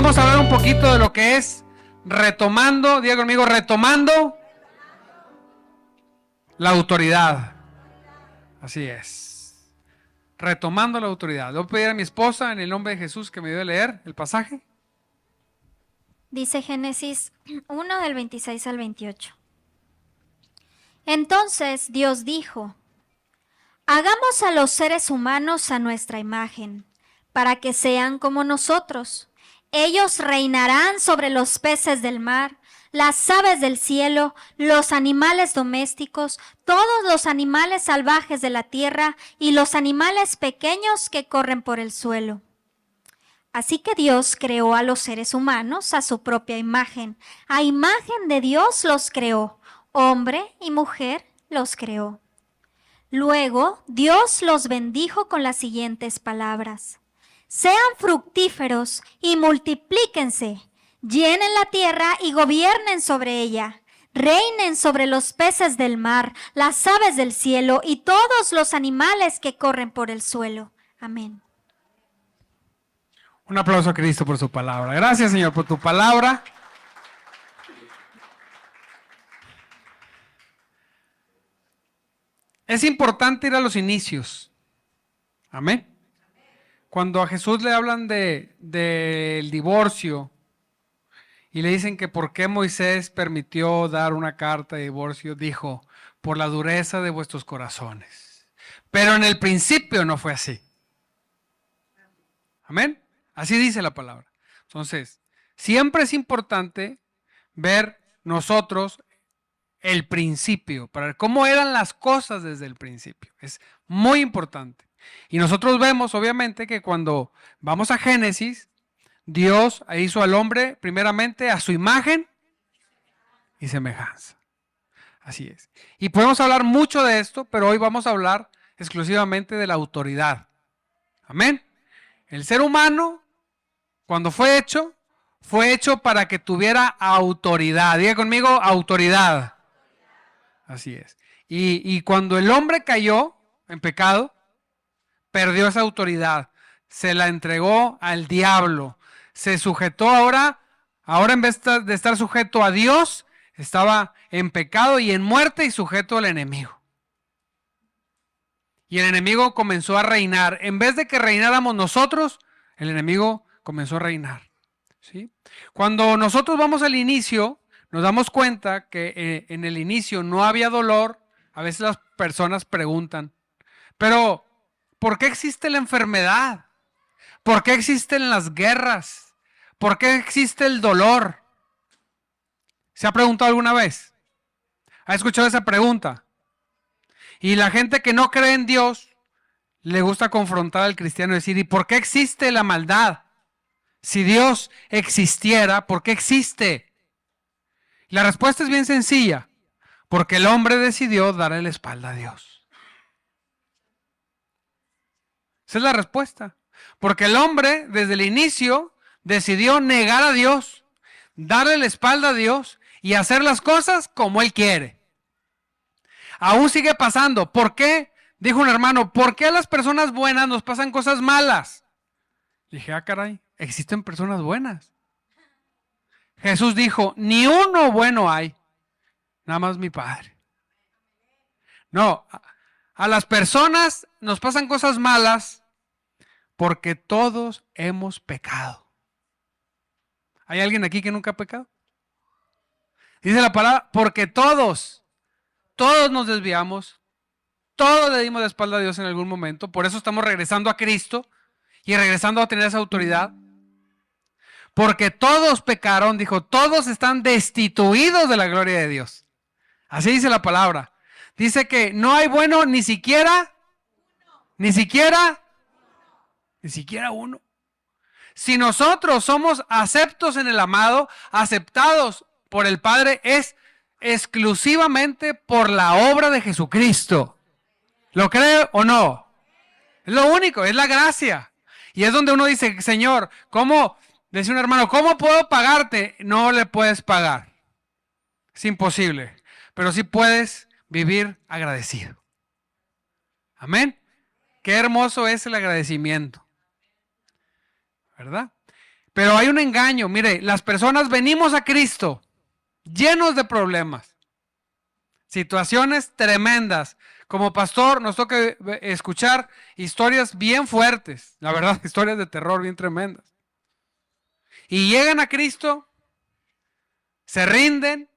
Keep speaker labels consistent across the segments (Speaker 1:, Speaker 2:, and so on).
Speaker 1: vamos a hablar un poquito de lo que es retomando, diga conmigo, retomando la autoridad. Así es. Retomando la autoridad. Le voy a pedir a mi esposa, en el nombre de Jesús, que me ayude a leer el pasaje.
Speaker 2: Dice Génesis 1 del 26 al 28. Entonces Dios dijo: hagamos a los seres humanos a nuestra imagen, para que sean como nosotros. Ellos reinarán sobre los peces del mar, las aves del cielo, los animales domésticos, todos los animales salvajes de la tierra y los animales pequeños que corren por el suelo. Así que Dios creó a los seres humanos a su propia imagen. A imagen de Dios los creó, hombre y mujer los creó. Luego Dios los bendijo con las siguientes palabras: sean fructíferos y multiplíquense, llenen la tierra y gobiernen sobre ella, reinen sobre los peces del mar, las aves del cielo y todos los animales que corren por el suelo. Amén.
Speaker 1: Un aplauso a Cristo por su palabra. Gracias, Señor, por tu palabra. Es importante ir a los inicios. Amén. Cuando a Jesús le hablan del divorcio y le dicen que por qué Moisés permitió dar una carta de divorcio, dijo: por la dureza de vuestros corazones. Pero en el principio no fue así. Amén. Así dice la palabra. Entonces, siempre es importante ver nosotros el principio, para ver cómo eran las cosas desde el principio. Es muy importante. Y nosotros vemos, obviamente, que cuando vamos a Génesis, Dios hizo al hombre primeramente a su imagen y semejanza. Así es. Y podemos hablar mucho de esto, pero hoy vamos a hablar exclusivamente de la autoridad. Amén. El ser humano, cuando fue hecho para que tuviera autoridad. Diga conmigo, autoridad. Así es. Y cuando el hombre cayó en pecado, perdió esa autoridad. Se la entregó al diablo. Se sujetó ahora en vez de estar sujeto a Dios, estaba en pecado y en muerte y sujeto al enemigo. Y el enemigo comenzó a reinar. En vez de que reináramos nosotros, el enemigo comenzó a reinar. ¿Sí? Cuando nosotros vamos al inicio, nos damos cuenta que en el inicio no había dolor. A veces las personas preguntan, pero ¿por qué existe la enfermedad? ¿Por qué existen las guerras? ¿Por qué existe el dolor? ¿Se ha preguntado alguna vez? ¿Ha escuchado esa pregunta? Y la gente que no cree en Dios le gusta confrontar al cristiano y decir: ¿y por qué existe la maldad? Si Dios existiera, ¿por qué existe? La respuesta es bien sencilla: porque el hombre decidió darle la espalda a Dios. Esa es la respuesta. Porque el hombre desde el inicio decidió negar a Dios, darle la espalda a Dios y hacer las cosas como él quiere. Aún sigue pasando. ¿Por qué? Dijo un hermano: ¿por qué a las personas buenas nos pasan cosas malas? Dije: ah, caray, existen personas buenas. Jesús dijo: ni uno bueno hay, nada más mi Padre. No, a las personas nos pasan cosas malas porque todos hemos pecado. ¿Hay alguien aquí que nunca ha pecado? Dice la palabra: porque todos nos desviamos, todos le dimos la espalda a Dios en algún momento. Por eso estamos regresando a Cristo y regresando a tener esa autoridad. Porque todos pecaron, dijo, todos están destituidos de la gloria de Dios. Así dice la palabra. Dice que no hay bueno ni siquiera uno. Si nosotros somos aceptos en el amado, aceptados por el Padre, es exclusivamente por la obra de Jesucristo. ¿Lo cree o no? Es lo único, es la gracia. Y es donde uno dice: Señor, ¿cómo? Decía un hermano: ¿cómo puedo pagarte? No le puedes pagar. Es imposible. Pero sí puedes vivir agradecido. Amén. Qué hermoso es el agradecimiento, ¿verdad? Pero hay un engaño. Mire, las personas venimos a Cristo llenos de problemas, situaciones tremendas. Como pastor nos toca escuchar historias bien fuertes, la verdad, historias de terror bien tremendas. Y llegan a Cristo, se rinden,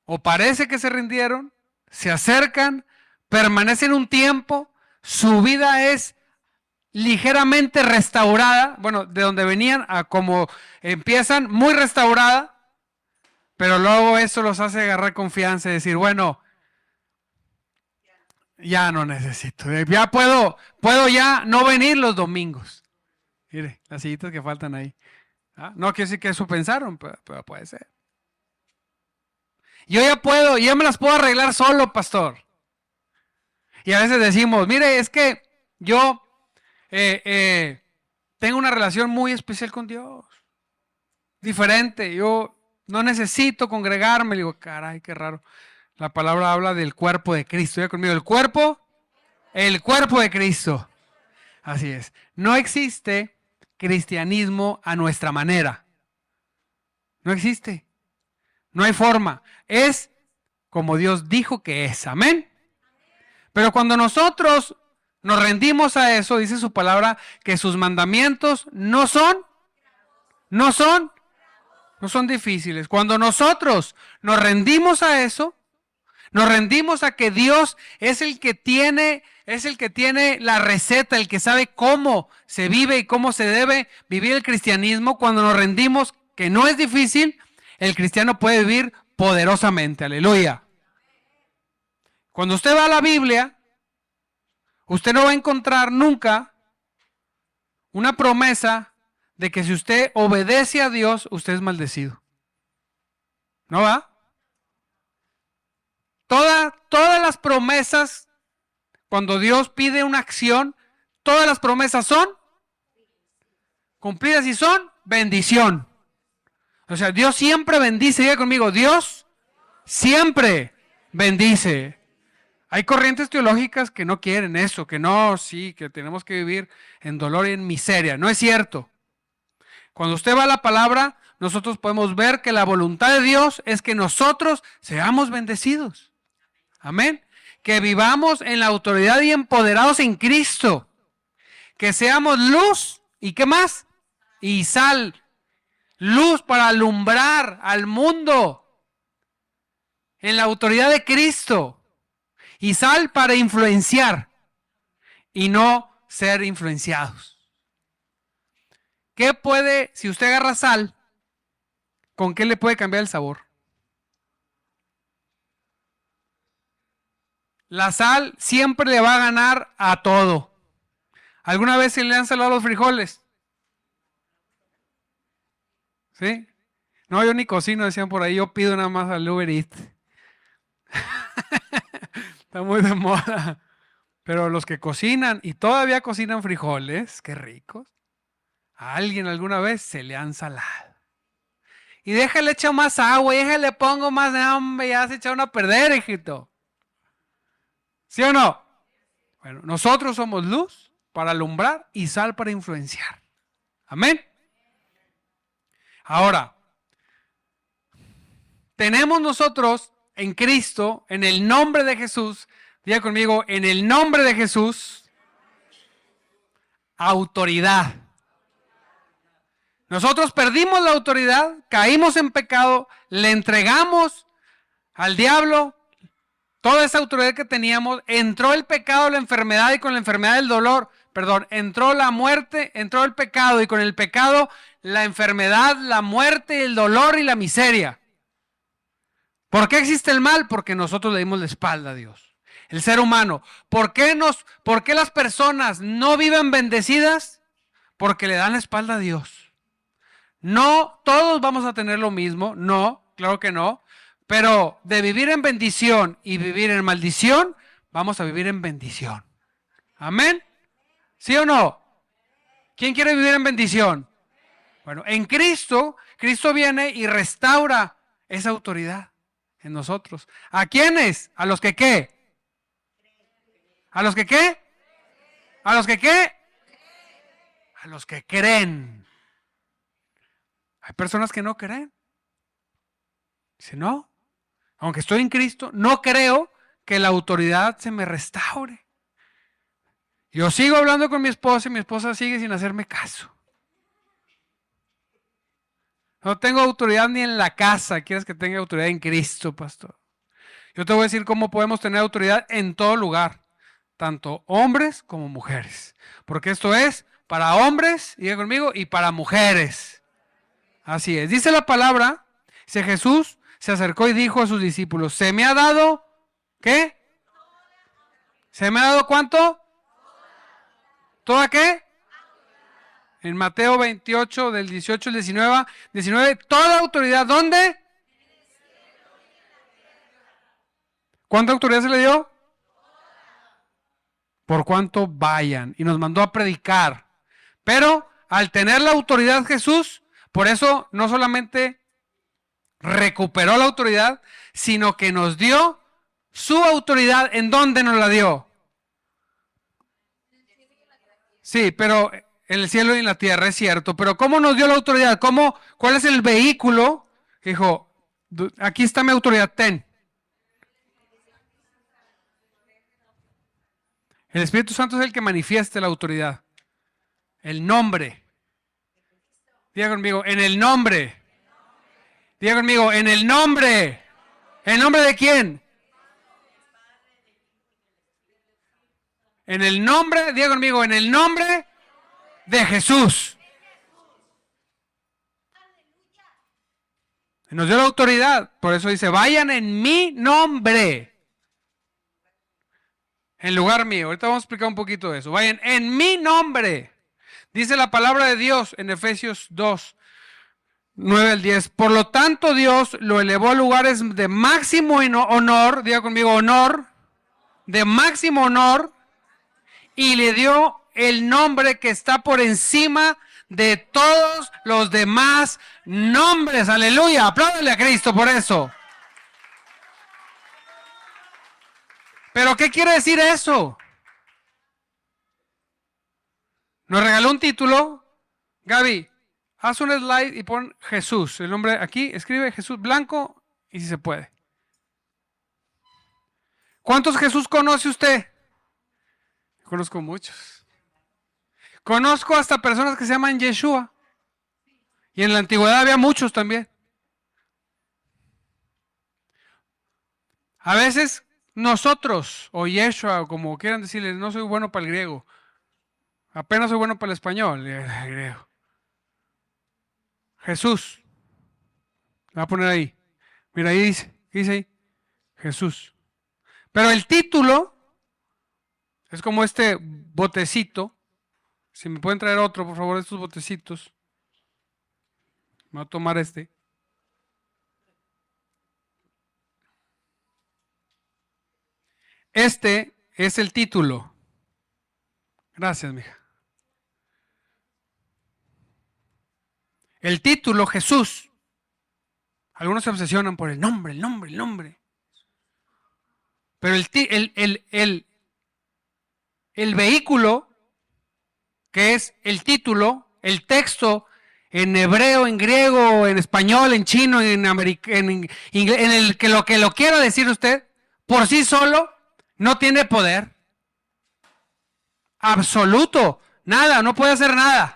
Speaker 1: o parece que se rindieron, se acercan, permanecen un tiempo, su vida es ligeramente restaurada, bueno, de donde venían a como empiezan, muy restaurada, pero luego eso los hace agarrar confianza y decir, bueno, ya no necesito, ya puedo ya no venir los domingos. Mire, las sillitas que faltan ahí. ¿Ah? No quiere decir que eso pensaron, pero puede ser. Yo ya puedo, ya me las puedo arreglar solo, pastor. Y a veces decimos, mire, es que yo tengo una relación muy especial con Dios. Diferente, yo no necesito congregarme. Le digo, caray, qué raro. La palabra habla del cuerpo de Cristo. ¿Ya conmigo? El cuerpo de Cristo. Así es. No existe cristianismo a nuestra manera. No existe. No hay forma. Es como Dios dijo que es. Amén. Pero cuando nosotros nos rendimos a eso, dice su palabra, que sus mandamientos no son difíciles. Cuando nosotros nos rendimos a eso, nos rendimos a que Dios es el que tiene la receta, el que sabe cómo se vive y cómo se debe vivir el cristianismo. Cuando nos rendimos que no es difícil, el cristiano puede vivir poderosamente. Aleluya. Cuando usted va a la Biblia, usted no va a encontrar nunca una promesa de que si usted obedece a Dios, usted es maldecido. ¿No va? Todas las promesas, cuando Dios pide una acción, todas las promesas son cumplidas y son bendición. O sea, Dios siempre bendice. Diga conmigo, Dios siempre bendice. Hay corrientes teológicas que no quieren eso, que no, sí, que tenemos que vivir en dolor y en miseria. No es cierto. Cuando usted va a la palabra, nosotros podemos ver que la voluntad de Dios es que nosotros seamos bendecidos. Amén. Que vivamos en la autoridad y empoderados en Cristo. Que seamos luz y ¿qué más? Y sal. Luz para alumbrar al mundo en la autoridad de Cristo. Y sal para influenciar y no ser influenciados. ¿Qué puede, si usted agarra sal, con qué le puede cambiar el sabor? La sal siempre le va a ganar a todo. ¿Alguna vez se le han salado los frijoles? ¿Sí? No, yo ni cocino, decían por ahí, yo pido nada más al Uber Eats. Está muy de moda. Pero los que cocinan y todavía cocinan frijoles, qué ricos. A alguien alguna vez se le han salado. Y déjale echar más agua, y déjale pongo más hambre, ya se echaron a perder, hijito. ¿Sí o no? Bueno, nosotros somos luz para alumbrar y sal para influenciar. Amén. Ahora, tenemos nosotros en Cristo, en el nombre de Jesús, diga conmigo, en el nombre de Jesús, autoridad. Nosotros perdimos la autoridad, caímos en pecado, le entregamos al diablo toda esa autoridad que teníamos, entró el pecado, la enfermedad y con la enfermedad el dolor, entró la muerte, entró el pecado y con el pecado la enfermedad, la muerte, el dolor y la miseria. ¿Por qué existe el mal? Porque nosotros le dimos la espalda a Dios. El ser humano. ¿Por qué las personas no viven bendecidas? Porque le dan la espalda a Dios. No todos vamos a tener lo mismo, no, claro que no, pero de vivir en bendición y vivir en maldición, vamos a vivir en bendición. ¿Amén? ¿Sí o no? ¿Quién quiere vivir en bendición? Bueno, en Cristo viene y restaura esa autoridad en nosotros. ¿A quiénes? ¿A los que qué? ¿A los que qué? ¿A los que qué? A los que creen. Hay personas que no creen. Dice, no, aunque estoy en Cristo, no creo que la autoridad se me restaure. Yo sigo hablando con mi esposa y mi esposa sigue sin hacerme caso. No tengo autoridad ni en la casa. ¿Quieres que tenga autoridad en Cristo, pastor? Yo te voy a decir cómo podemos tener autoridad en todo lugar, tanto hombres como mujeres. Porque esto es para hombres, diga conmigo, y para mujeres. Así es. Dice la palabra, dice Jesús se acercó y dijo a sus discípulos, ¿se me ha dado qué? ¿Se me ha dado cuánto? ¿Toda qué? En Mateo 28, del 18 al 19, toda autoridad, ¿dónde? ¿Cuánta autoridad se le dio? Por cuanto vayan. Y nos mandó a predicar. Pero al tener la autoridad Jesús, por eso no solamente recuperó la autoridad, sino que nos dio su autoridad. ¿En dónde nos la dio? Sí, pero en el cielo y en la tierra, es cierto. Pero ¿cómo nos dio la autoridad? ¿Cuál es el vehículo? Dijo, aquí está mi autoridad, ten. El Espíritu Santo es el que manifiesta la autoridad. El nombre. Diga conmigo, en el nombre. Diga conmigo, en el nombre. ¿En nombre de quién? En el nombre, diga conmigo, en el nombre de Jesús. Nos dio la autoridad. Por eso dice, vayan en mi nombre. En lugar mío. Ahorita vamos a explicar un poquito de eso. Vayan en mi nombre. Dice la palabra de Dios en Efesios 2, 9 al 10. Por lo tanto, Dios lo elevó a lugares de máximo honor. Diga conmigo, honor. De máximo honor. Y le dio el nombre que está por encima de todos los demás nombres. Aleluya. Apláudale a Cristo por eso. ¿Pero qué quiere decir eso? Nos regaló un título. Gaby, haz un slide y pon Jesús. El nombre aquí, escribe Jesús blanco y si se puede. ¿Cuántos Jesús conoce usted? Conozco muchos. Conozco hasta personas que se llaman Yeshua. Y en la antigüedad había muchos también. A veces nosotros, o Yeshua, o como quieran decirle, no soy bueno para el griego. Apenas soy bueno para el español, el griego. Jesús. Lo voy a poner ahí. Mira, ahí dice, ¿qué dice ahí? Jesús. Pero el título es como este botecito. Si me pueden traer otro, por favor, estos botecitos. Me voy a tomar este. Este es el título. Gracias, mija. El título, Jesús. Algunos se obsesionan por el nombre, el nombre, el nombre. Pero el vehículo, que es el título, el texto, en hebreo, en griego, en español, en chino, en inglés, en el que lo quiera decir usted, por sí solo, no tiene poder. Absoluto. Nada, no puede hacer nada.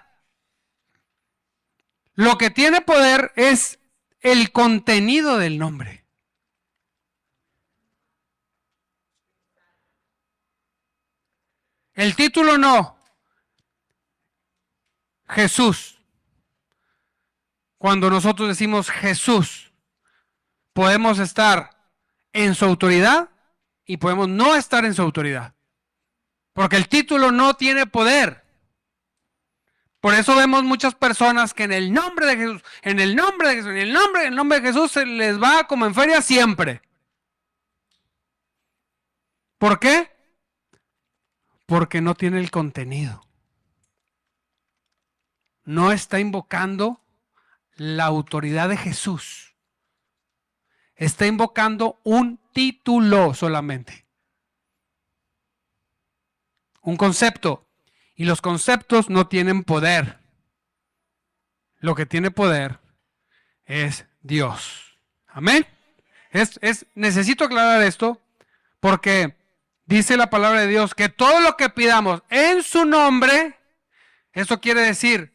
Speaker 1: Lo que tiene poder es el contenido del nombre. El título no. Jesús. Cuando nosotros decimos Jesús, podemos estar en su autoridad y podemos no estar en su autoridad. Porque el título no tiene poder. Por eso vemos muchas personas que en el nombre de Jesús, en el nombre de Jesús, en el nombre de Jesús se les va como en feria siempre. ¿Por qué? Porque no tiene el contenido. No está invocando la autoridad de Jesús. Está invocando un título solamente. Un concepto. Y los conceptos no tienen poder. Lo que tiene poder es Dios. Amén. Necesito aclarar esto porque dice la palabra de Dios que todo lo que pidamos en su nombre, eso quiere decir,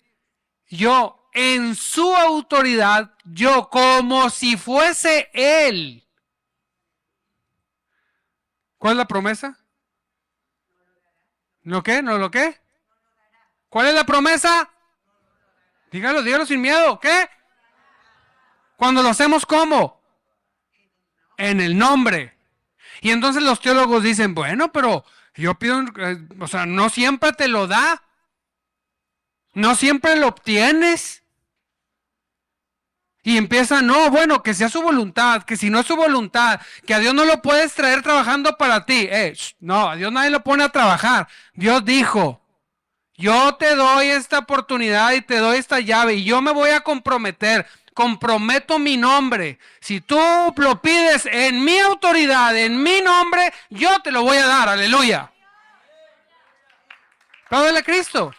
Speaker 1: yo en su autoridad, yo como si fuese Él. ¿Cuál es la promesa? ¿No qué? ¿No lo qué? ¿Cuál es la promesa? Dígalo sin miedo. ¿Qué? Cuando lo hacemos, ¿cómo? En el nombre. Y entonces los teólogos dicen, bueno, pero yo pido, o sea, no siempre te lo da. No siempre lo obtienes. Y empieza, no, bueno, que sea su voluntad, que si no es su voluntad, que a Dios no lo puedes traer trabajando para ti. No, a Dios nadie lo pone a trabajar. Dios dijo, yo te doy esta oportunidad y te doy esta llave y yo me voy a comprometer, comprometo mi nombre. Si tú lo pides en mi autoridad, en mi nombre, yo te lo voy a dar, aleluya. Apláudele a Cristo.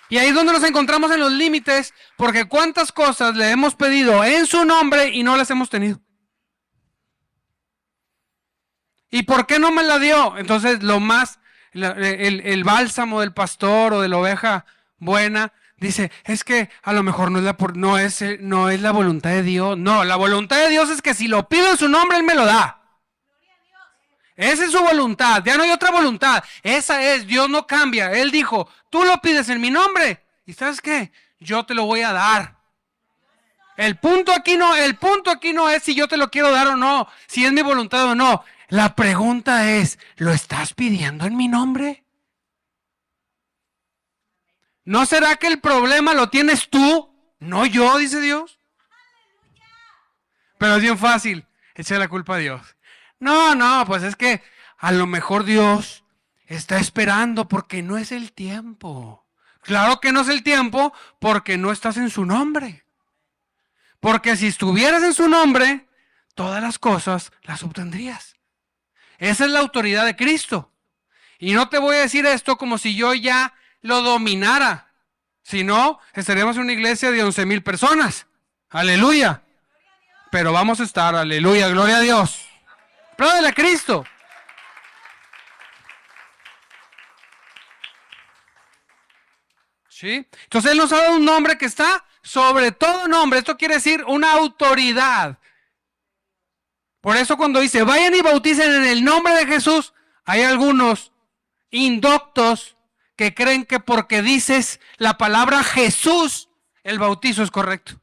Speaker 1: Y ahí es donde nos encontramos en los límites, porque cuántas cosas le hemos pedido en su nombre y no las hemos tenido. ¿Y por qué no me la dio? Entonces el bálsamo del pastor o de la oveja buena dice, es que a lo mejor no es la voluntad de Dios. No, la voluntad de Dios es que si lo pido en su nombre, Él me lo da. Esa es su voluntad, ya no hay otra voluntad. Esa es, Dios no cambia. Él dijo, tú lo pides en mi nombre. ¿Y sabes qué? Yo te lo voy a dar. El punto aquí no es si yo te lo quiero dar o no, si es mi voluntad o no. La pregunta es, ¿lo estás pidiendo en mi nombre? ¿No será que el problema lo tienes tú, no yo, dice Dios? Pero es bien fácil echar la culpa a Dios. No, pues es que a lo mejor Dios está esperando porque no es el tiempo. Claro que no es el tiempo porque no estás en su nombre. Porque si estuvieras en su nombre, todas las cosas las obtendrías. Esa es la autoridad de Cristo. Y no te voy a decir esto como si yo ya lo dominara. Si no, estaríamos en una iglesia de 11,000 personas. Aleluya. Pero vamos a estar, aleluya, gloria a Dios. Apláudele a Cristo. ¿Sí? Entonces Él nos ha dado un nombre que está sobre todo nombre. Esto quiere decir una autoridad. Por eso cuando dice, vayan y bauticen en el nombre de Jesús, hay algunos indoctos que creen que porque dices la palabra Jesús, el bautizo es correcto.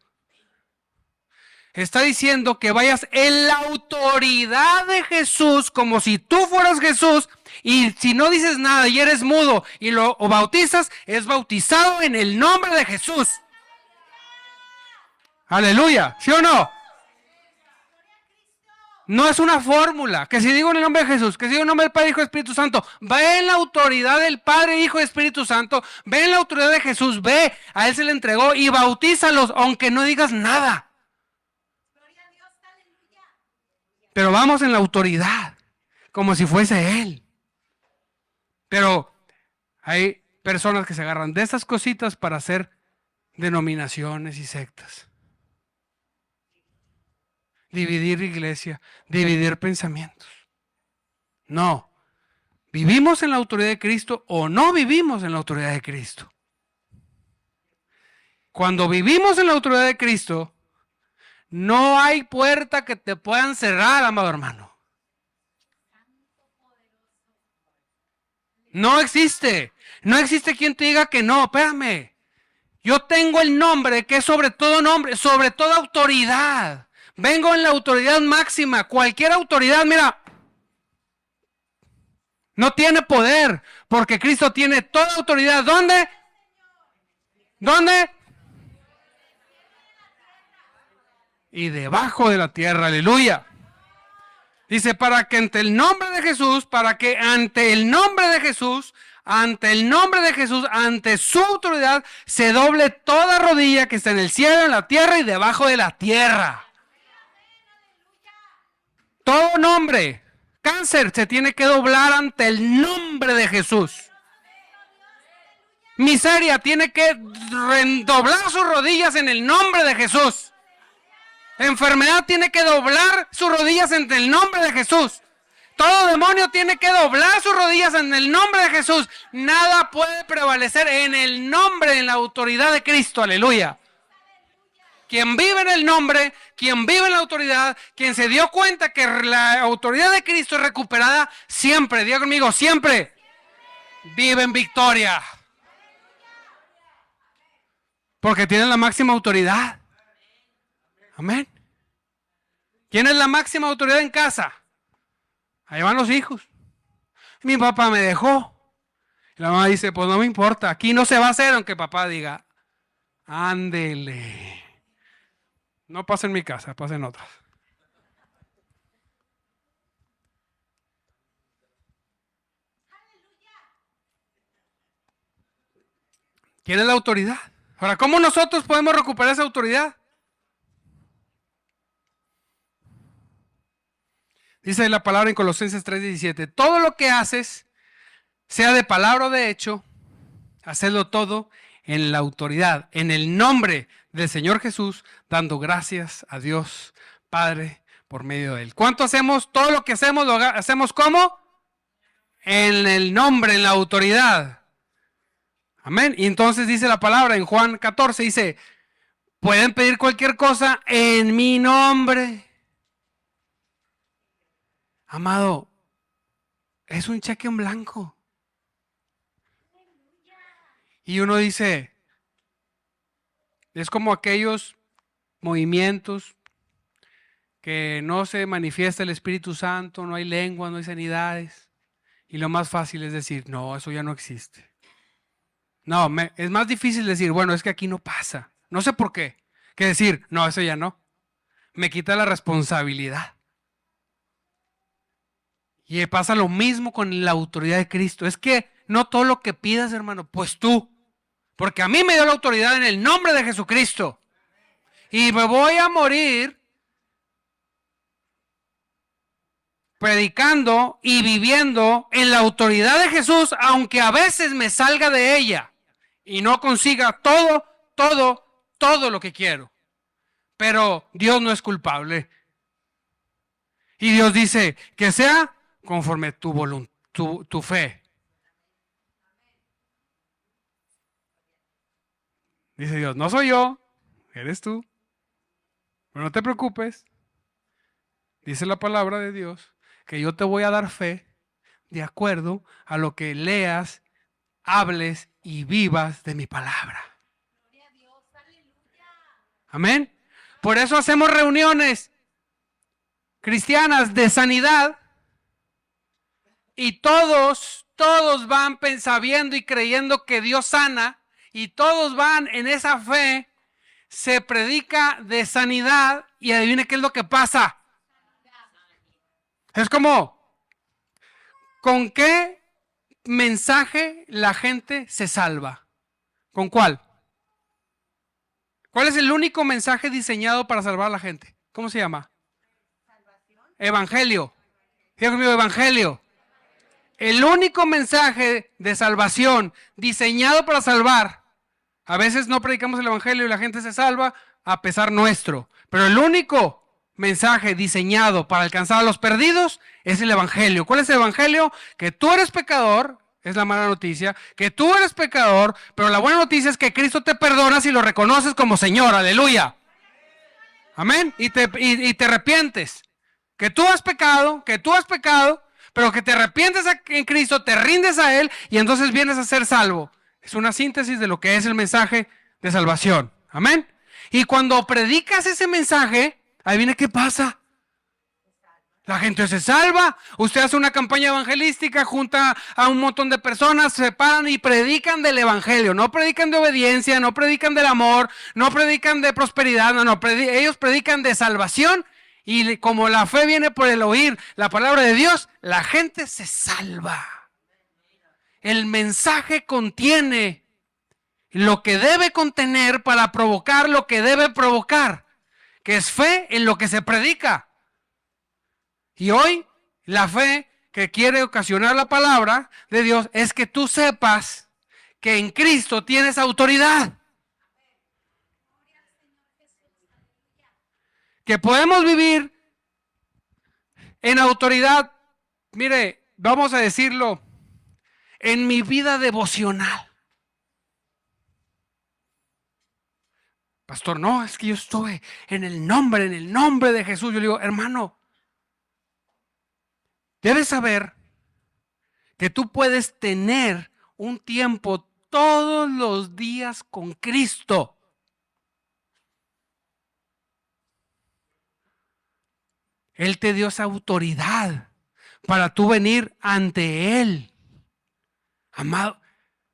Speaker 1: Está diciendo que vayas en la autoridad de Jesús, como si tú fueras Jesús, y si no dices nada y eres mudo y lo bautizas, es bautizado en el nombre de Jesús. Aleluya, ¿sí o no? No es una fórmula, que si digo en el nombre de Jesús, que si digo en el nombre del Padre, Hijo y Espíritu Santo, ve en la autoridad del Padre, Hijo y Espíritu Santo, ve en la autoridad de Jesús, ve, a Él se le entregó y bautízalos, aunque no digas nada. Pero vamos en la autoridad, como si fuese Él. Pero hay personas que se agarran de estas cositas para hacer denominaciones y sectas. Dividir iglesia, dividir pensamientos. No, ¿vivimos en la autoridad de Cristo o no vivimos en la autoridad de Cristo? Cuando vivimos en la autoridad de Cristo, no hay puerta que te puedan cerrar, amado hermano. No existe. No existe quien te diga que no, espérame. Yo tengo el nombre que es sobre todo nombre, sobre toda autoridad. Vengo en la autoridad máxima. Cualquier autoridad, mira, no tiene poder, porque Cristo tiene toda autoridad. ¿Dónde? ¿Dónde? Y debajo de la tierra, aleluya. Dice, para que ante el nombre de Jesús, ante su autoridad, se doble toda rodilla que está en el cielo, en la tierra y debajo de la tierra. Todo nombre, cáncer, se tiene que doblar ante el nombre de Jesús. Miseria tiene que doblar sus rodillas en el nombre de Jesús. Enfermedad tiene que doblar sus rodillas en el nombre de Jesús. Todo demonio tiene que doblar sus rodillas en el nombre de Jesús. Nada puede prevalecer en el nombre, en la autoridad de Cristo. Aleluya. Quien vive en el nombre, quien vive en la autoridad, quien se dio cuenta que la autoridad de Cristo es recuperada, siempre, diga conmigo, siempre vive en victoria. Porque tiene la máxima autoridad. Amén. ¿Quién es la máxima autoridad en casa? Ahí van los hijos. Mi papá me dejó. Y la mamá dice, pues no me importa, aquí no se va a hacer aunque papá diga, ándele. No pasa en mi casa, pasa en otras. ¿Quién es la autoridad? Ahora, ¿cómo nosotros podemos recuperar esa autoridad? Dice la palabra en Colosenses 3:17, todo lo que haces, sea de palabra o de hecho, hacedlo todo en la autoridad, en el nombre del Señor Jesús, dando gracias a Dios Padre por medio de Él. ¿Cuánto hacemos? Todo lo que hacemos, lo hacemos ¿cómo? En el nombre, en la autoridad. Amén. Y entonces dice la palabra en Juan 14, dice, pueden pedir cualquier cosa en mi nombre. Amado, es un cheque en blanco. Y uno dice, es como aquellos movimientos que no se manifiesta el Espíritu Santo, no hay lengua, no hay sanidades. Y lo más fácil es decir, no, eso ya no existe. No, es más difícil decir, bueno, es que aquí no pasa. No sé por qué. Que decir, no, eso ya no. Me quita la responsabilidad. Y pasa lo mismo con la autoridad de Cristo. Es que no todo lo que pidas, hermano, pues tú. Porque a mí me dio la autoridad en el nombre de Jesucristo. Y me voy a morir predicando y viviendo en la autoridad de Jesús, aunque a veces me salga de ella y no consiga todo lo que quiero. Pero Dios no es culpable. Y Dios dice que sea conforme tu voluntad, tu fe. Dice Dios, no soy yo, eres tú. Pero no te preocupes. Dice la palabra de Dios que yo te voy a dar fe de acuerdo a lo que leas, hables y vivas de mi palabra. Amén. Por eso hacemos reuniones cristianas de sanidad y todos van sabiendo y creyendo que Dios sana y todos van en esa fe, se predica de sanidad y adivine qué es lo que pasa. Es como, ¿con qué mensaje la gente se salva? ¿Con cuál? ¿Cuál es el único mensaje diseñado para salvar a la gente? ¿Cómo se llama? Evangelio. Diga conmigo, evangelio. El único mensaje de salvación diseñado para salvar. A veces no predicamos el evangelio y la gente se salva a pesar nuestro. Pero el único mensaje diseñado para alcanzar a los perdidos es el evangelio. ¿Cuál es el evangelio? Que tú eres pecador, es la mala noticia, que tú eres pecador, pero la buena noticia es que Cristo te perdona si lo reconoces como Señor, aleluya. Amén. Y te arrepientes. Que tú has pecado, pero que te arrepientes en Cristo, te rindes a Él y entonces vienes a ser salvo. Es una síntesis de lo que es el mensaje de salvación. Amén. Y cuando predicas ese mensaje, adivina qué pasa. La gente se salva. Usted hace una campaña evangelística, junta a un montón de personas, se paran y predican del evangelio. No predican de obediencia, no predican del amor, no predican de prosperidad, ellos predican de salvación. Y como la fe viene por el oír la palabra de Dios, la gente se salva. El mensaje contiene lo que debe contener para provocar lo que debe provocar, que es fe en lo que se predica. Y hoy la fe que quiere ocasionar la palabra de Dios es que tú sepas que en Cristo tienes autoridad. Que podemos vivir en autoridad. Mire, vamos a decirlo, en mi vida devocional. Pastor, no, es que yo estoy en el nombre de Jesús. Yo le digo, hermano, debes saber que tú puedes tener un tiempo todos los días con Cristo. Él te dio esa autoridad para tú venir ante Él. Amado,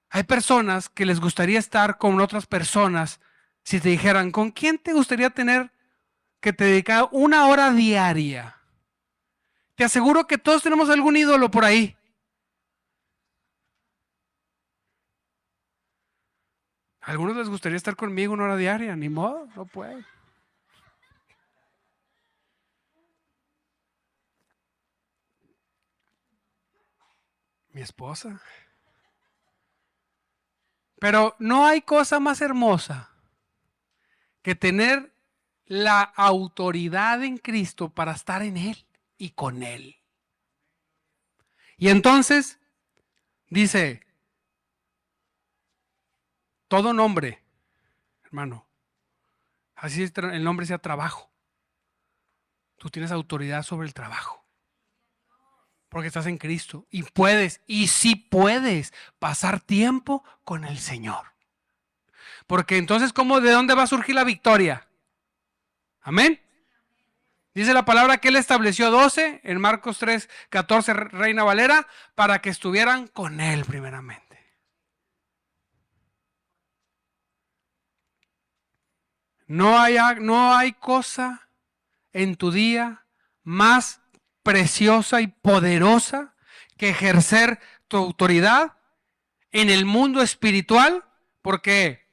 Speaker 1: hay personas que les gustaría estar con otras personas si te dijeran, ¿con quién te gustaría tener que te dedicara 1 hora diaria? Te aseguro que todos tenemos algún ídolo por ahí. A algunos les gustaría estar conmigo 1 hora diaria, ni modo, no puede. Mi esposa. Pero no hay cosa más hermosa que tener la autoridad en Cristo para estar en Él y con Él. Y entonces dice, todo nombre, hermano, así el nombre sea trabajo. Tú tienes autoridad sobre el trabajo. Porque estás en Cristo y puedes, y sí puedes pasar tiempo con el Señor. Porque entonces, ¿de dónde va a surgir la victoria? Amén. Dice la palabra que Él estableció 12 en Marcos 3:14, Reina Valera, para que estuvieran con Él primeramente. No hay cosa en tu día más preciosa y poderosa que ejercer tu autoridad en el mundo espiritual, porque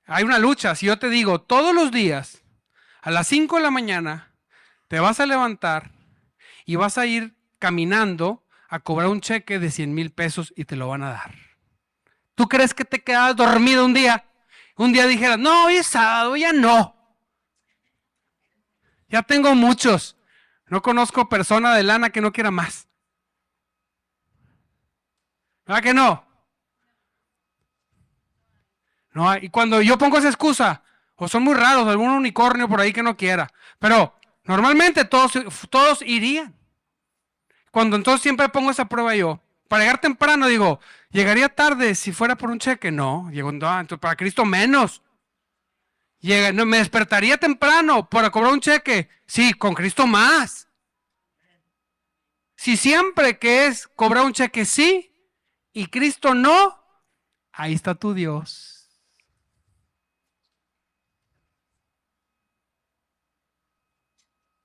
Speaker 1: hay una lucha. Si yo te digo todos los días a las 5 de la mañana te vas a levantar y vas a ir caminando a cobrar un cheque de 100,000 pesos y te lo van a dar, ¿tú crees que te quedas dormido un día? Un día dijeras, no, hoy es sábado, ya no, ya tengo muchos. No conozco persona de lana que no quiera más. ¿Verdad que no? No, y cuando yo pongo esa excusa, o son muy raros, algún unicornio por ahí que no quiera, pero normalmente todos irían. Cuando entonces siempre pongo esa prueba yo, para llegar temprano digo, ¿llegaría tarde si fuera por un cheque? No, entonces para Cristo menos. No, ¿me despertaría temprano para cobrar un cheque? Sí, con Cristo más. Si siempre que es cobrar un cheque sí y Cristo no, ahí está tu Dios.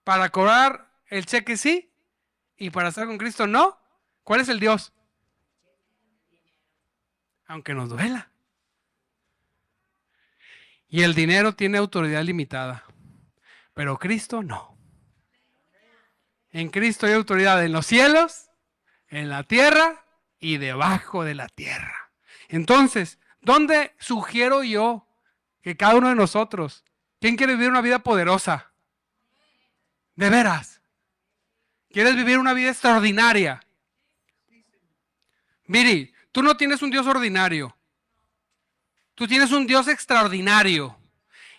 Speaker 1: Para cobrar el cheque sí y para estar con Cristo no, ¿cuál es el Dios? Aunque nos duela. Y el dinero tiene autoridad limitada, pero Cristo no. En Cristo hay autoridad en los cielos, en la tierra y debajo de la tierra. Entonces, ¿dónde sugiero yo que cada uno de nosotros, quién quiere vivir una vida poderosa? De veras. ¿Quieres vivir una vida extraordinaria? Miri, tú no tienes un Dios ordinario. Tú tienes un Dios extraordinario.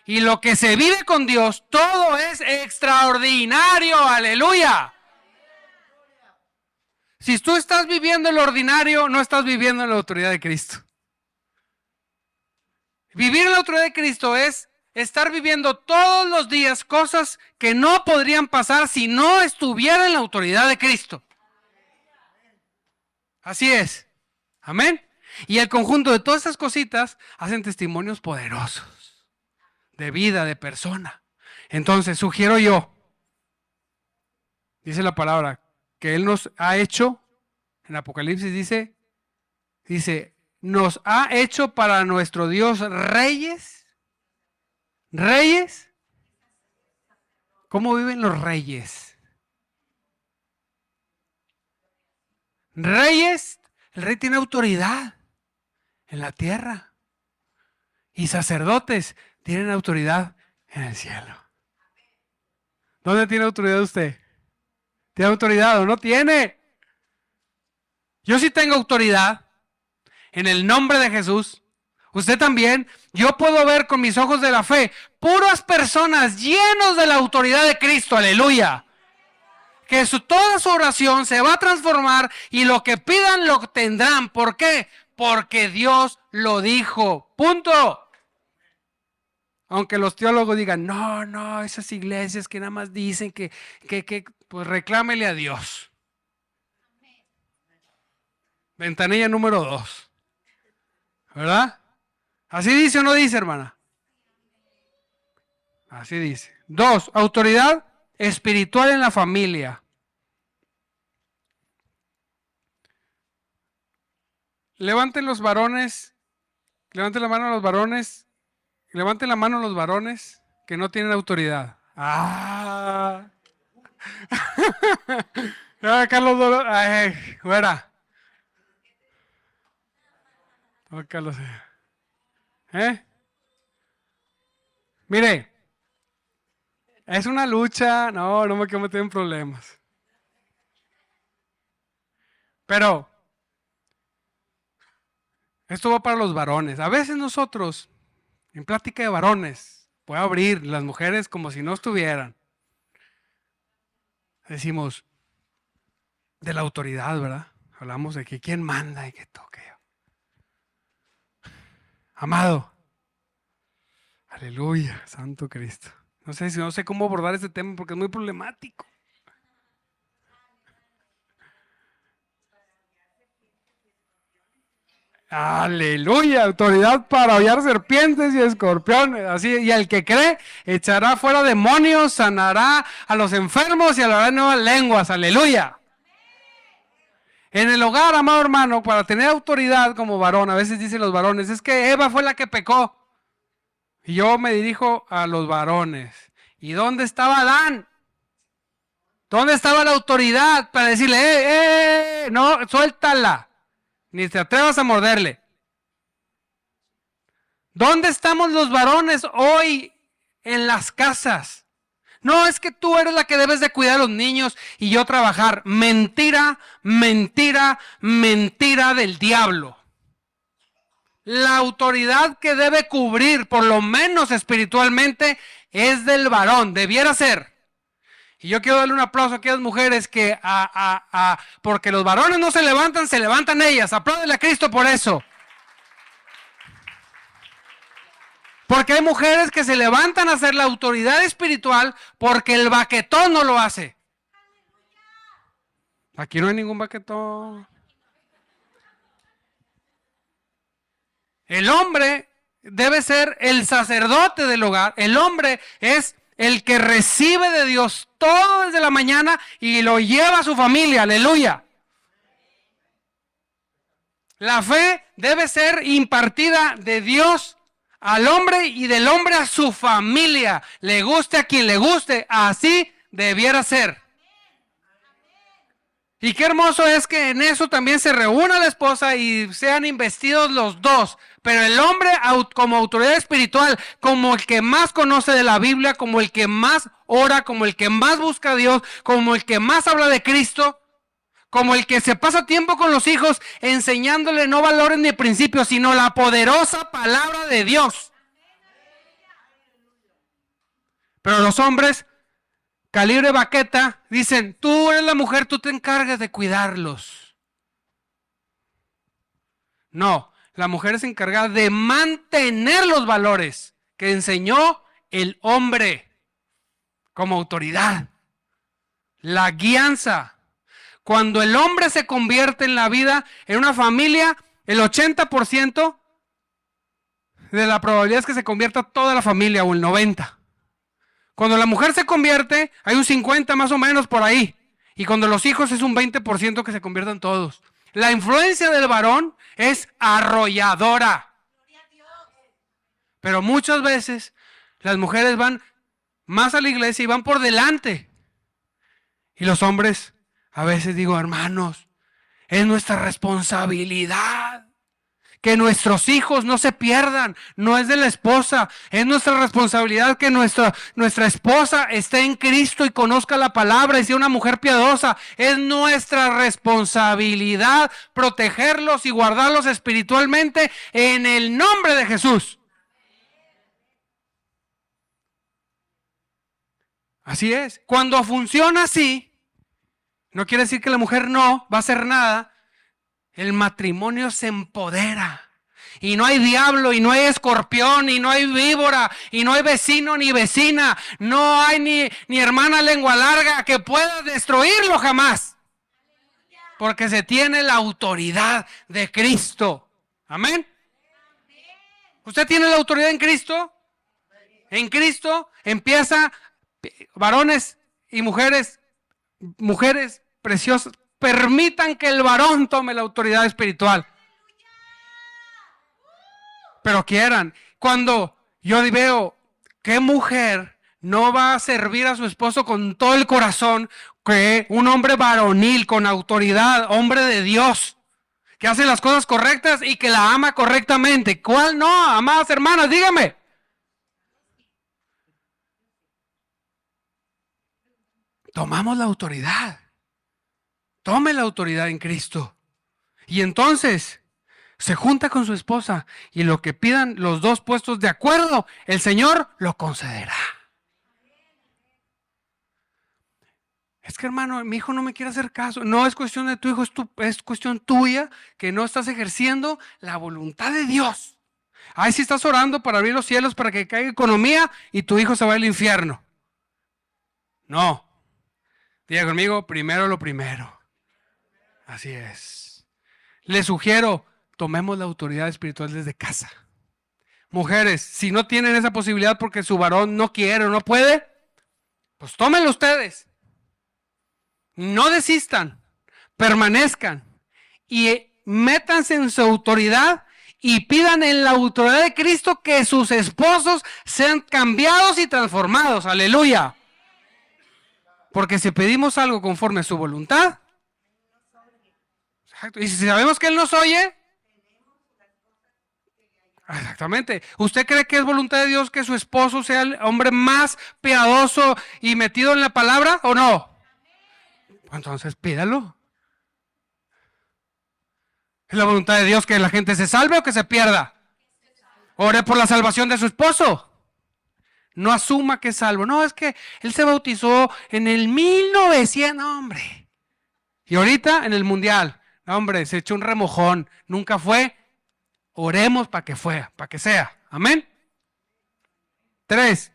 Speaker 1: Y lo que se vive con Dios, todo es extraordinario. Aleluya. Si tú estás viviendo el ordinario, no estás viviendo en la autoridad de Cristo. Vivir en la autoridad de Cristo es estar viviendo todos los días cosas que no podrían pasar si no estuviera en la autoridad de Cristo. Así es. Amén. Y el conjunto de todas esas cositas hacen testimonios poderosos de vida, de persona. Entonces, sugiero yo, dice la palabra, que Él nos ha hecho, en Apocalipsis dice, nos ha hecho para nuestro Dios reyes. ¿Reyes? ¿Cómo viven los reyes? Reyes, el rey tiene autoridad. en la tierra. Y sacerdotes tienen autoridad en el cielo. ¿Dónde tiene autoridad usted? ¿Tiene autoridad o no tiene? Yo sí tengo autoridad en el nombre de Jesús. Usted también. Yo puedo ver con mis ojos de la fe puras personas llenos de la autoridad de Cristo. Aleluya. Que toda su oración se va a transformar y lo que pidan lo tendrán. ¿Por qué? Porque Dios lo dijo. Punto. Aunque los teólogos digan, no, esas iglesias que nada más dicen que pues reclámele a Dios. Ventanilla número 2. ¿Verdad? ¿Así dice o no dice, hermana? Así dice. 2, autoridad espiritual en la familia. Levanten los varones, levanten la mano a los varones, levanten la mano a los varones que no tienen autoridad. Carlos Dolor, fuera. Carlos. Mire, es una lucha, no me quiero meter en problemas. Pero esto va para los varones. A veces nosotros, en plática de varones, voy a abrir las mujeres como si no estuvieran. Decimos de la autoridad, ¿verdad? Hablamos de que quién manda y que toque. Amado, aleluya, Santo Cristo. No sé cómo abordar este tema porque es muy problemático. Aleluya, autoridad para hollar serpientes y escorpiones. Así, y el que cree echará fuera demonios, sanará a los enfermos y hablará nuevas lenguas. Aleluya. En el hogar, amado hermano, para tener autoridad como varón, a veces dicen los varones, es que Eva fue la que pecó. Y yo me dirijo a los varones. ¿Y dónde estaba Adán? ¿Dónde estaba la autoridad para decirle, no, suéltala? Ni te atrevas a morderle. ¿Dónde estamos los varones hoy en las casas? No, es que tú eres la que debes de cuidar a los niños y yo trabajar. Mentira, mentira, mentira del diablo. La autoridad que debe cubrir, por lo menos espiritualmente, es del varón. Debiera ser. Y yo quiero darle un aplauso a aquellas mujeres que, porque los varones no se levantan ellas. Apláudele a Cristo por eso. Porque hay mujeres que se levantan a ser la autoridad espiritual porque el baquetón no lo hace. Aquí no hay ningún baquetón. El hombre debe ser el sacerdote del hogar. El hombre es el que recibe de Dios todo desde la mañana y lo lleva a su familia. Aleluya. La fe debe ser impartida de Dios al hombre y del hombre a su familia. Le guste a quien le guste, así debiera ser. Y qué hermoso es que en eso también se reúna la esposa y sean investidos los dos. Pero el hombre como autoridad espiritual, como el que más conoce de la Biblia, como el que más ora, como el que más busca a Dios, como el que más habla de Cristo, como el que se pasa tiempo con los hijos enseñándole no valores ni principios, sino la poderosa palabra de Dios. Pero los hombres, calibre baqueta, dicen, tú eres la mujer, tú te encargas de cuidarlos. No, la mujer es encargada de mantener los valores que enseñó el hombre como autoridad. La guianza. Cuando el hombre se convierte en la vida, en una familia, el 80% de la probabilidad es que se convierta toda la familia o el 90%. Cuando la mujer se convierte, hay un 50% más o menos por ahí. Y cuando los hijos es un 20% que se conviertan todos. La influencia del varón es arrolladora. Pero muchas veces las mujeres van más a la iglesia y van por delante. Y los hombres, a veces digo, hermanos, es nuestra responsabilidad que nuestros hijos no se pierdan. No es de la esposa, es nuestra responsabilidad que nuestra esposa esté en Cristo y conozca la palabra y sea una mujer piadosa. Es nuestra responsabilidad protegerlos y guardarlos espiritualmente en el nombre de Jesús. Así es. Cuando funciona así, no quiere decir que la mujer no va a hacer nada. El matrimonio se empodera. Y no hay diablo, y no hay escorpión, y no hay víbora, y no hay vecino ni vecina. No hay ni hermana lengua larga que pueda destruirlo jamás. Porque se tiene la autoridad de Cristo. Amén. ¿Usted tiene la autoridad en Cristo? En Cristo empieza, varones y mujeres preciosas, permitan que el varón tome la autoridad espiritual. Pero quieran. Cuando yo veo qué mujer no va a servir a su esposo con todo el corazón, que un hombre varonil con autoridad, hombre de Dios, que hace las cosas correctas y que la ama correctamente. ¿Cuál no? Amadas hermanas, dígame. Tomamos la autoridad. Tome la autoridad en Cristo. Y entonces se junta con su esposa y lo que pidan los dos puestos de acuerdo, el Señor lo concederá. Es que, hermano, mi hijo no me quiere hacer caso. No es cuestión de tu hijo, es cuestión tuya que no estás ejerciendo la voluntad de Dios. Ahí sí estás orando para abrir los cielos para que caiga economía y tu hijo se va al infierno. No. Diga conmigo, primero lo primero. Así es. Les sugiero, tomemos la autoridad espiritual desde casa. Mujeres, si no tienen esa posibilidad porque su varón no quiere o no puede, pues tómenlo ustedes. No desistan, permanezcan y métanse en su autoridad y pidan en la autoridad de Cristo que sus esposos sean cambiados y transformados. Aleluya. Porque si pedimos algo conforme a su voluntad, exacto, y si sabemos que Él nos oye, exactamente. ¿Usted cree que es voluntad de Dios que su esposo sea el hombre más piadoso y metido en la palabra o no? Entonces pídalo. ¿Es la voluntad de Dios que la gente se salve o que se pierda? Ore por la salvación de su esposo. No asuma que es salvo. No, es que él se bautizó en el 1900, no, hombre. Y ahorita en el mundial, no, hombre, se echó un remojón. Nunca fue. Oremos para que sea. Amén. 3.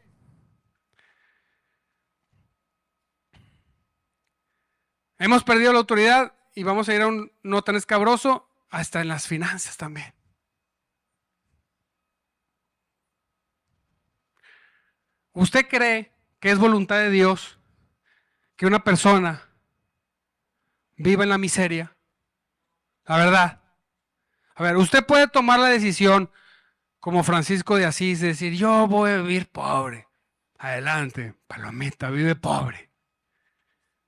Speaker 1: Hemos perdido la autoridad y vamos a ir a un no tan escabroso, hasta en las finanzas también. ¿Usted cree que es voluntad de Dios que una persona viva en la miseria? La verdad. A ver, usted puede tomar la decisión como Francisco de Asís de decir, yo voy a vivir pobre. Adelante, palomita, vive pobre.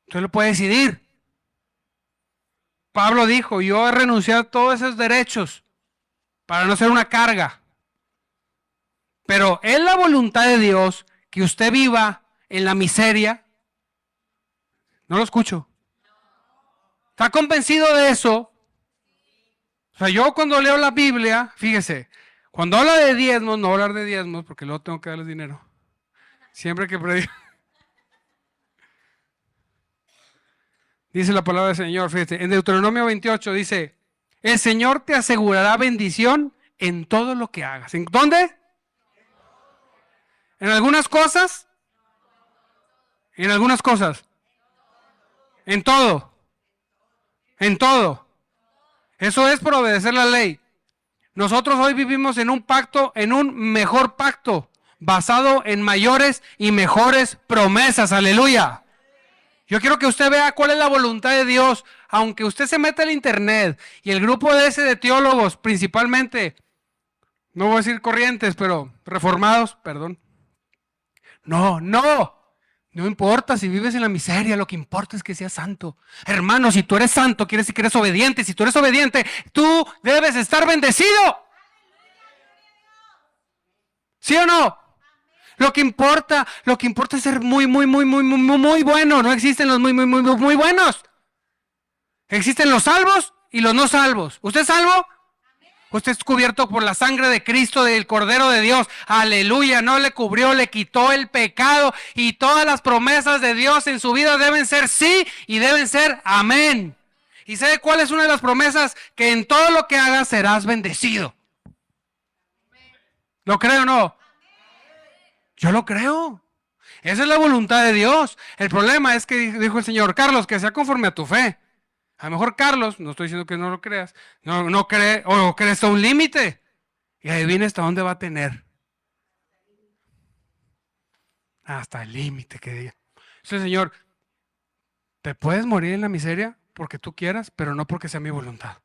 Speaker 1: Usted lo puede decidir. Pablo dijo, yo he renunciado a todos esos derechos para no ser una carga. Pero es la voluntad de Dios que usted viva en la miseria. No lo escucho. ¿Está convencido de eso? O sea, yo cuando leo la Biblia, fíjese, cuando habla de diezmos, no voy a hablar de diezmos porque luego tengo que darles dinero. Siempre que predico. Dice la palabra del Señor, fíjate, en Deuteronomio 28 dice, el Señor te asegurará bendición en todo lo que hagas. ¿En dónde? ¿En algunas cosas? ¿En algunas cosas? En todo. En todo. Eso es por obedecer la ley. Nosotros hoy vivimos en un pacto, en un mejor pacto, basado en mayores y mejores promesas. Aleluya. Yo quiero que usted vea cuál es la voluntad de Dios. Aunque usted se meta al internet y el grupo de teólogos, principalmente, no voy a decir corrientes, pero reformados, perdón. No No importa si vives en la miseria, lo que importa es que seas santo. Hermano, si tú eres santo, quiere decir que eres obediente. Si tú eres obediente, tú debes estar bendecido. ¿Sí o no? Lo que importa es ser muy bueno. No existen los muy buenos. Existen los salvos y los no salvos. ¿Usted es salvo? Usted es cubierto por la sangre de Cristo, del Cordero de Dios. Aleluya, no le cubrió, le quitó el pecado. Y todas las promesas de Dios en su vida deben ser sí y deben ser amén. ¿Y sabe cuál es una de las promesas? Que en todo lo que hagas serás bendecido. ¿Lo cree o no? Yo lo creo. Esa es la voluntad de Dios. El problema es que dijo el Señor, Carlos, que sea conforme a tu fe. A lo mejor Carlos, no estoy diciendo que no lo creas, no cree o cree hasta un límite. Y adivina hasta dónde va a tener. Hasta el límite que diga. Dice el Señor, te puedes morir en la miseria porque tú quieras, pero no porque sea mi voluntad.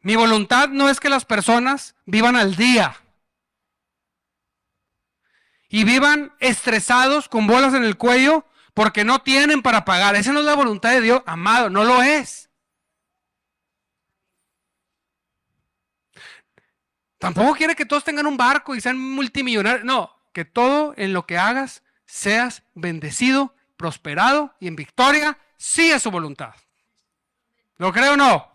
Speaker 1: Mi voluntad no es que las personas vivan al día y vivan estresados con bolas en el cuello porque no tienen para pagar. Esa no es la voluntad de Dios, amado, no lo es. Tampoco quiere que todos tengan un barco y sean multimillonarios. No, que todo en lo que hagas seas bendecido, prosperado y en victoria, sí es su voluntad. ¿Lo cree o no?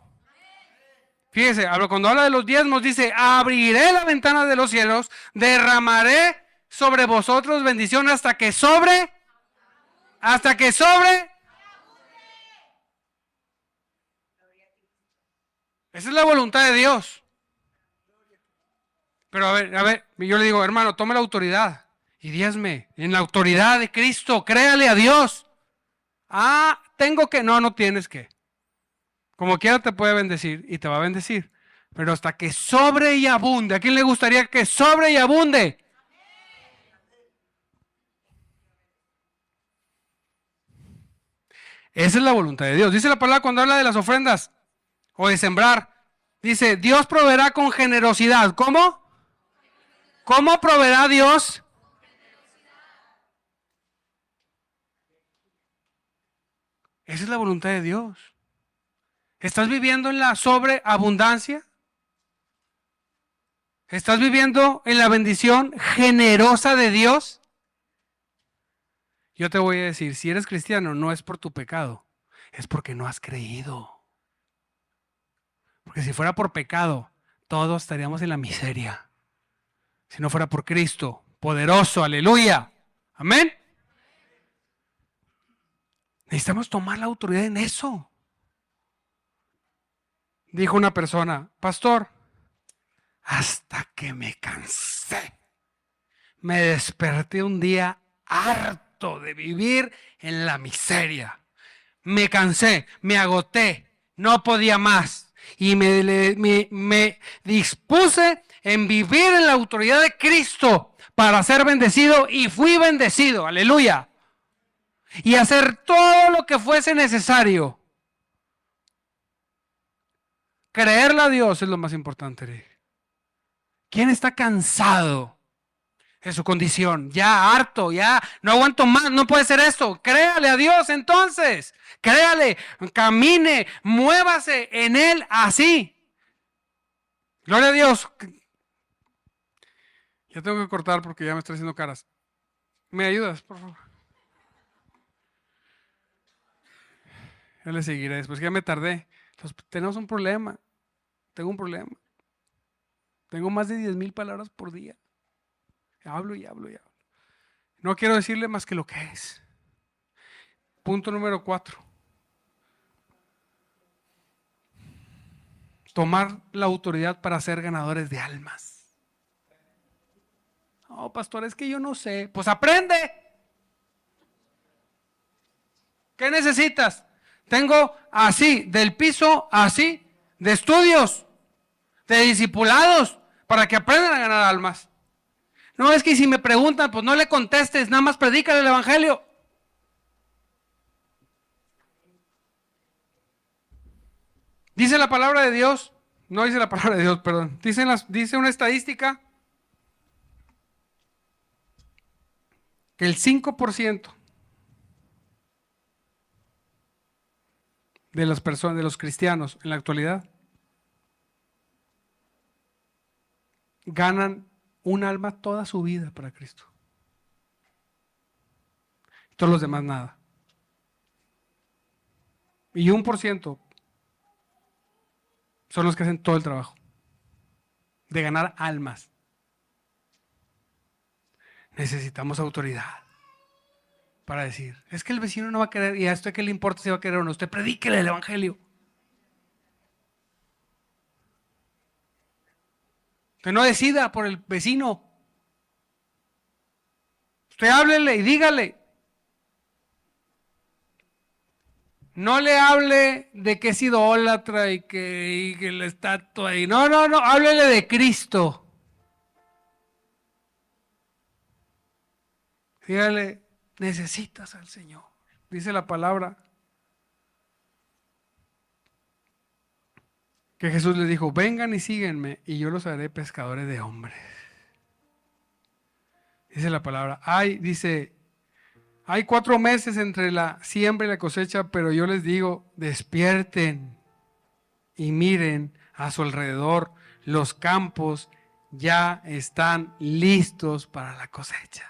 Speaker 1: Fíjese, cuando habla de los diezmos dice, abriré la ventana de los cielos, derramaré sobre vosotros bendición hasta que sobre. Hasta que sobre. Esa es la voluntad de Dios. Pero a ver, yo le digo, hermano, tome la autoridad y diezme en la autoridad de Cristo, créale a Dios. Tengo que, no tienes que. Como quiera te puede bendecir y te va a bendecir. Pero hasta que sobre y abunde. ¿A quién le gustaría que sobre y abunde? Esa es la voluntad de Dios. Dice la palabra cuando habla de las ofrendas o de sembrar. Dice, Dios proveerá con generosidad. ¿Cómo? ¿Cómo proveerá Dios? Esa es la voluntad de Dios. ¿Estás viviendo en la sobreabundancia? ¿Estás viviendo en la bendición generosa de Dios? Yo te voy a decir, si eres cristiano, no es por tu pecado, es porque no has creído. Porque si fuera por pecado, todos estaríamos en la miseria. Si no fuera por Cristo, poderoso, aleluya. Amén. Necesitamos tomar la autoridad en eso. Dijo una persona, pastor, hasta que me cansé. Me desperté un día harto de vivir en la miseria. Me cansé, me agoté, no podía más. Y me dispuse en vivir en la autoridad de Cristo para ser bendecido y fui bendecido, aleluya. Y hacer todo lo que fuese necesario. Creerle a Dios es lo más importante. ¿Quién está cansado de su condición? Ya harto, ya no aguanto más, no puede ser esto. Créale a Dios entonces. Créale, camine, muévase en Él así. Gloria a Dios. Ya tengo que cortar porque ya me estoy haciendo caras. ¿Me ayudas, por favor? Ya le seguiré después, que ya me tardé. Entonces, tenemos un problema. Tengo un problema. Tengo más de 10,000 palabras por día. Hablo y hablo y hablo. No quiero decirle más que lo que es. Punto número 4. Tomar la autoridad para ser ganadores de almas. Oh, pastor, es que yo no sé. Pues aprende. ¿Qué necesitas? Tengo así, del piso así, de estudios, de discipulados, para que aprendan a ganar almas. No, es que si me preguntan, pues no le contestes, nada más predícale el evangelio. Dice la palabra de Dios, no dice la palabra de Dios, perdón, dice una estadística que el 5% de las personas, de los cristianos en la actualidad, ganan un alma toda su vida para Cristo. Todos los demás nada. Y 1% son los que hacen todo el trabajo de ganar almas. Necesitamos autoridad para decir, es que el vecino no va a querer, y a esto qué le importa si va a querer o no. Usted predíquele el evangelio. Usted no decida por el vecino. Usted háblele y dígale. No le hable de que es idólatra y que la estatua y no, háblele de Cristo. Dígale, necesitas al Señor. Dice la palabra que Jesús les dijo, vengan y síguenme y yo los haré pescadores de hombres. Dice la palabra, dice, hay 4 meses entre la siembra y la cosecha, pero yo les digo, despierten y miren a su alrededor, los campos ya están listos para la cosecha.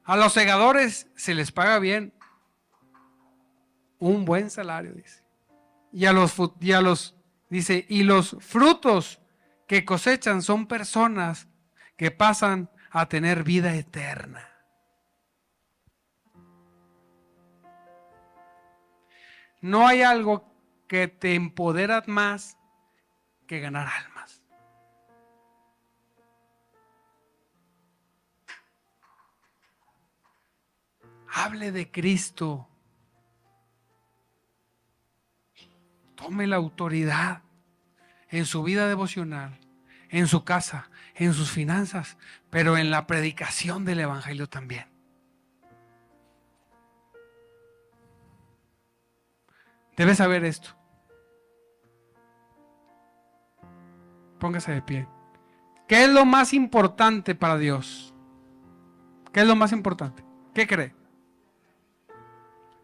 Speaker 1: A los segadores se les paga bien, un buen salario, dice. Dice, y los frutos que cosechan son personas que pasan a tener vida eterna. No hay algo que te empodera más que ganar almas. Hable de Cristo. Tome la autoridad en su vida devocional, en su casa, en sus finanzas, pero en la predicación del evangelio también. Debes saber esto. Póngase de pie. ¿Qué es lo más importante para Dios? ¿Qué es lo más importante? ¿Qué cree?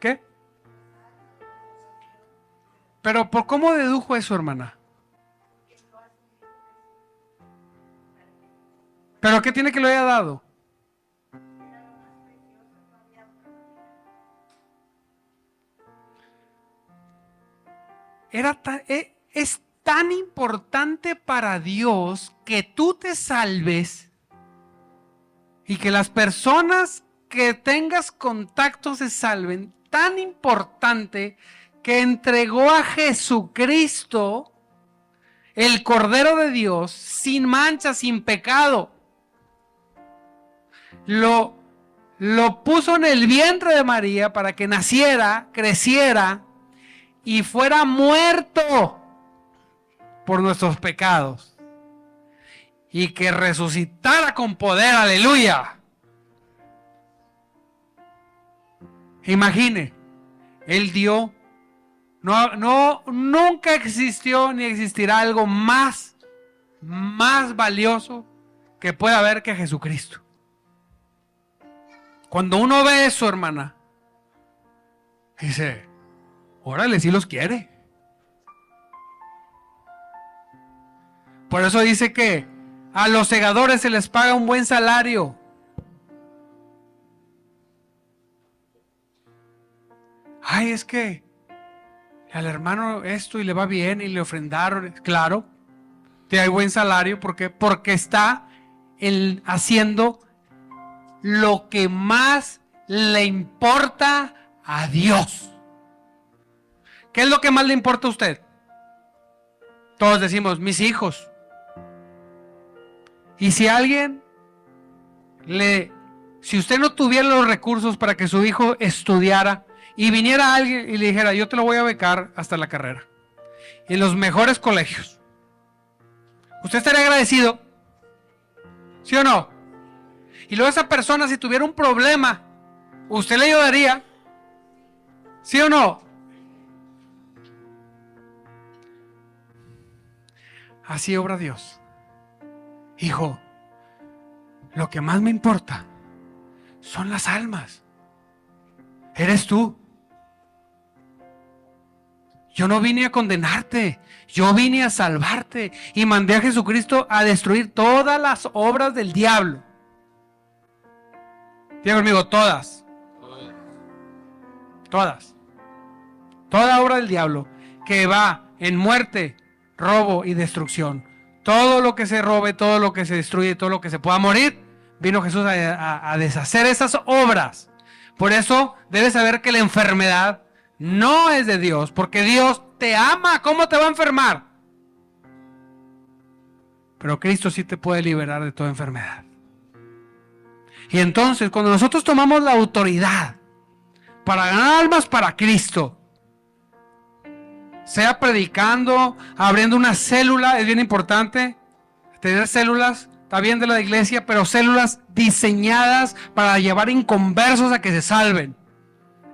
Speaker 1: ¿Qué? Pero ¿por cómo dedujo eso, hermana? ¿Pero qué tiene que lo haya dado? Es tan importante para Dios que tú te salves y que las personas que tengas contacto se salven, tan importante que entregó a Jesucristo, el Cordero de Dios, sin mancha, sin pecado. Lo puso en el vientre de María para que naciera, creciera y fuera muerto por nuestros pecados y que resucitara con poder, aleluya. Imagine, Él dio, nunca existió ni existirá algo más valioso que pueda haber que Jesucristo. Cuando uno ve eso, hermana, dice, órale, sí los quiere. Por eso dice que a los segadores se les paga un buen salario. Ay, es que al hermano esto y le va bien y le ofrendaron. Claro, te hay buen salario. ¿Por qué? Porque está haciendo lo que más le importa a Dios. ¿Qué es lo que más le importa a usted? Todos decimos, mis hijos. Y si si usted no tuviera los recursos para que su hijo estudiara y viniera alguien y le dijera, yo te lo voy a becar hasta la carrera, en los mejores colegios, ¿usted estaría agradecido? ¿Sí o no? Y luego esa persona, si tuviera un problema, ¿usted le ayudaría? ¿Sí o no? Así obra Dios. hijo, lo que más me importa son las almas. Eres tú. Yo no vine a condenarte, yo vine a salvarte y mandé a Jesucristo a destruir todas las obras del diablo. Diga conmigo, todas. Todas. Toda obra del diablo que va en muerte, robo y destrucción. Todo lo que se robe, todo lo que se destruye, todo lo que se pueda morir, vino Jesús a deshacer esas obras. Por eso debes saber que la enfermedad no es de Dios, porque Dios te ama. ¿Cómo te va a enfermar? Pero Cristo sí te puede liberar de toda enfermedad. Y entonces, cuando nosotros tomamos la autoridad para ganar almas para Cristo, sea predicando, abriendo una célula, es bien importante tener células, está bien de la iglesia, pero células diseñadas para llevar inconversos a que se salven.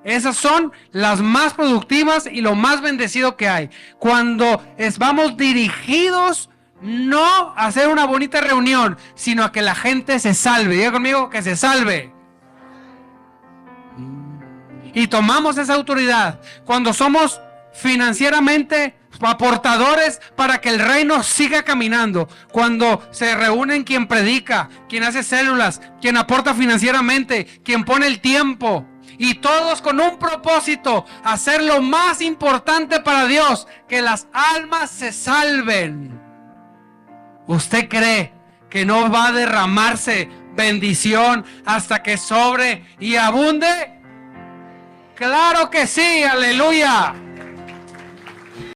Speaker 1: Esas son las más productivas y lo más bendecido que hay. Cuando vamos dirigidos no a hacer una bonita reunión, sino a que la gente se salve. Diga conmigo, que se salve. Y tomamos esa autoridad cuando somos financieramente aportadores para que el reino siga caminando. Cuando se reúnen quien predica, quien hace células, quien aporta financieramente, quien pone el tiempo. Y todos con un propósito, hacer lo más importante para Dios, que las almas se salven. ¿Usted cree que no va a derramarse bendición hasta que sobre y abunde? ¡Claro que sí! ¡Aleluya!